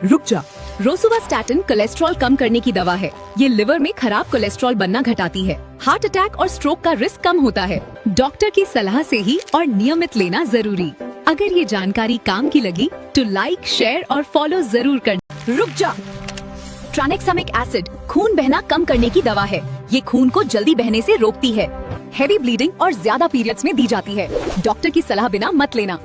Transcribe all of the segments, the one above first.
रुक जा। Rosuvastatin cholesterol कम करने की दवा है। ये लिवर में खराब कोलेस्ट्रॉल बनना घटाती है। हार्ट अटैक और स्ट्रोक का रिस्क कम होता है। डॉक्टर की सलाह से ही और नियमित लेना जरूरी। अगर ये जानकारी काम की लगी तो लाइक, शेयर और फॉलो जरूर करना। रुक जा। ट्रानेक्सामिक एसिड खून बहना कम करने की दवा है। ये खून को जल्दी बहने से रोकती है। हेवी ब्लीडिंग और ज्यादा पीरियड्स में दी जाती है। डॉक्टर की सलाह बिना मत लेना।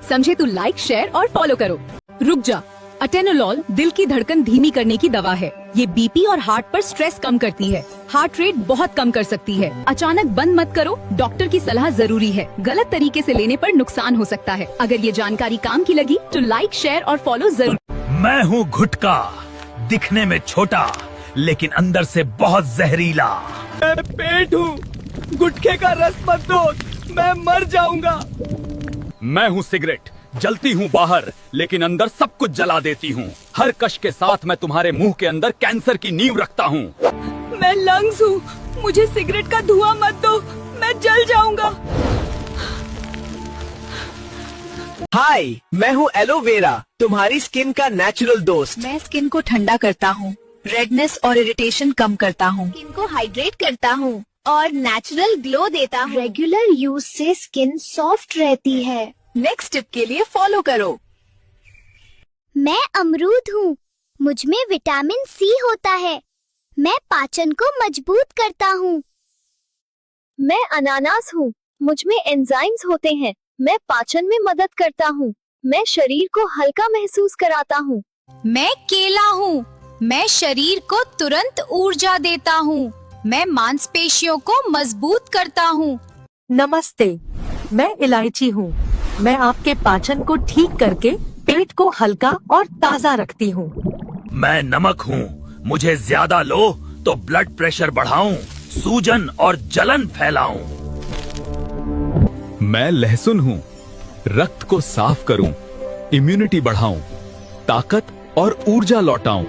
समझे तो लाइक, शेयर और फॉलो करो। रुक जा। अटेनोलॉल दिल की धड़कन धीमी करने की दवा है। ये बीपी और हार्ट पर स्ट्रेस कम करती है। हार्ट रेट बहुत कम कर सकती है। अचानक बंद मत करो, डॉक्टर की सलाह जरूरी है। गलत तरीके से लेने पर नुकसान हो सकता है। अगर ये जानकारी काम की लगी तो लाइक, शेयर और फॉलो जरूर। मैं हूँ गुटका, दिखने में छोटा लेकिन अंदर से बहुत जहरीला। मैं पेट हूँ, गुटखे का रस मत दो, मैं मर जाऊंगा। मैं हूँ सिगरेट, जलती हूँ बाहर लेकिन अंदर सब कुछ जला देती हूँ। हर कश के साथ मैं तुम्हारे मुंह के अंदर कैंसर की नींव रखता हूँ। मैं लंग्स हूँ, मुझे सिगरेट का धुआं मत दो, मैं जल जाऊंगा। हाय, मैं हूँ एलोवेरा, तुम्हारी स्किन का नेचुरल दोस्त। मैं स्किन को ठंडा करता हूँ, रेडनेस और इरिटेशन कम करता हूँ, स्किन को हाइड्रेट करता हूँ और नेचुरल ग्लो देता हूँ। रेगुलर यूज से स्किन सॉफ्ट रहती है। नेक्स्ट टिप के लिए फॉलो करो। मैं अमरूद हूँ, मुझ में विटामिन सी होता है। मैं पाचन को मजबूत करता हूँ। मैं अनानास हूँ, मुझ में एंजाइम्स होते हैं। मैं पाचन में मदद करता हूँ। मैं शरीर को हल्का महसूस कराता हूँ। मैं केला हूँ, मैं शरीर को तुरंत ऊर्जा देता हूँ। मैं मांसपेशियों को मजबूत करता हूँ। नमस्ते, मैं इलायची हूँ। मैं आपके पाचन को ठीक करके पेट को हल्का और ताज़ा रखती हूँ। मैं नमक हूँ, मुझे ज्यादा लो तो ब्लड प्रेशर बढ़ाऊं, सूजन और जलन फैलाऊं। मैं लहसुन हूँ, रक्त को साफ करूँ, इम्यूनिटी बढ़ाऊं, ताकत और ऊर्जा लौटाऊं।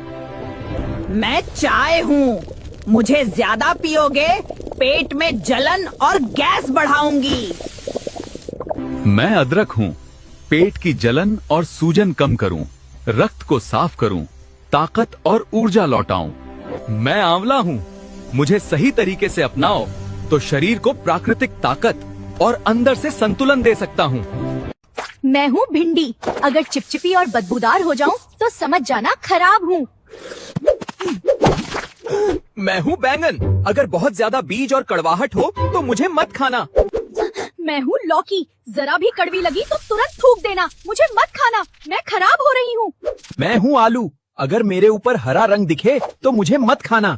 मैं चाय हूँ, मुझे ज्यादा पियोगे पेट में जलन और गैस बढ़ाऊंगी। मैं अदरक हूँ, पेट की जलन और सूजन कम करूँ, रक्त को साफ करूँ, ताकत और ऊर्जा लौटाऊं। मैं आंवला हूँ, मुझे सही तरीके से अपनाओ तो शरीर को प्राकृतिक ताकत और अंदर से संतुलन दे सकता हूँ। मैं हूँ भिंडी, अगर चिपचिपी और बदबूदार हो जाऊँ तो समझ जाना खराब हूँ। मैं हूँ बैंगन, अगर बहुत ज्यादा बीज और कड़वाहट हो तो मुझे मत खाना। मैं हूँ लौकी, जरा भी कड़वी लगी तो तुरंत थूक देना, मुझे मत खाना, मैं खराब हो रही हूँ। मैं हूँ आलू, अगर मेरे ऊपर हरा रंग दिखे तो मुझे मत खाना।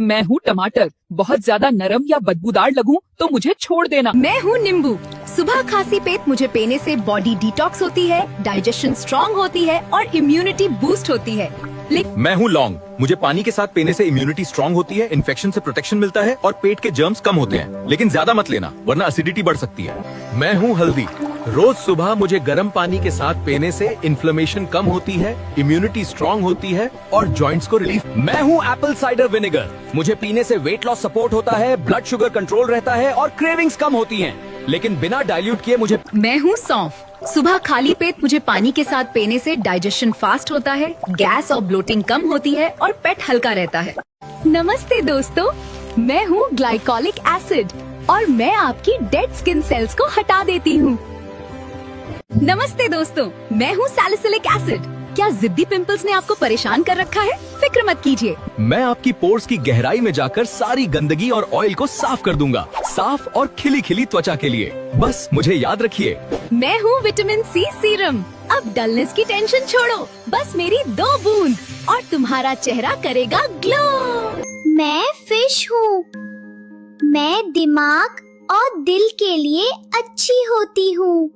मैं हूँ टमाटर, बहुत ज्यादा नरम या बदबूदार लगूं तो मुझे छोड़ देना। मैं हूँ नींबू, सुबह खांसी पेट मुझे पीने से बॉडी डिटॉक्स होती है, डाइजेशन स्ट्रांग होती है और इम्यूनिटी बूस्ट होती है। मैं हूँ लौंग, मुझे पानी के साथ पीने से इम्यूनिटी स्ट्रांग होती है, इन्फेक्शन से प्रोटेक्शन मिलता है और पेट के जर्म्स कम होते हैं, लेकिन ज्यादा मत लेना वरना एसिडिटी बढ़ सकती है। मैं हूँ हल्दी, रोज सुबह मुझे गर्म पानी के साथ पीने से इन्फ्लेमेशन कम होती है, इम्यूनिटी स्ट्रांग होती है और जॉइंट्स को रिलीफ। मैं हूँ एप्पल साइडर विनेगर, मुझे पीने से वेट लॉस सपोर्ट होता है, ब्लड शुगर कंट्रोल रहता है और क्रेविंग्स कम होती हैं, लेकिन बिना डाइल्यूट किए मुझे। मैं हूँ सौंफ, सुबह खाली पेट मुझे पानी के साथ पीने से डाइजेशन फास्ट होता है, गैस और ब्लोटिंग कम होती है और पेट हल्का रहता है। नमस्ते दोस्तों, मैं हूँ ग्लाइकोलिक एसिड और मैं आपकी डेड स्किन सेल्स को हटा देती हूँ। नमस्ते दोस्तों, मैं हूँ सैलिसिलिक एसिड। क्या जिद्दी पिंपल्स ने आपको परेशान कर रखा है? फिक्र मत कीजिए, मैं आपकी पोर्स की गहराई में जाकर सारी गंदगी और ऑयल को साफ कर दूंगा, साफ और खिली खिली त्वचा के लिए। बस मुझे याद रखिए। मैं हूँ विटामिन सी सीरम, अब डलनेस की टेंशन छोड़ो, बस मेरी 2 बूंद और तुम्हारा चेहरा करेगा ग्लो। मैं फिश हूँ, मैं दिमाग और दिल के लिए अच्छी होती हूँ।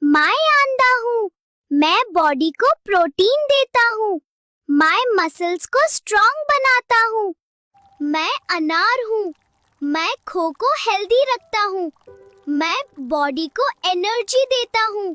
मैं अंडा हूँ, मैं बॉडी को प्रोटीन देता हूँ। मैं मसल्स को स्ट्रॉन्ग बनाता हूँ। मैं अनार हूँ, मैं खो को हेल्दी रखता हूँ। मैं बॉडी को एनर्जी देता हूँ।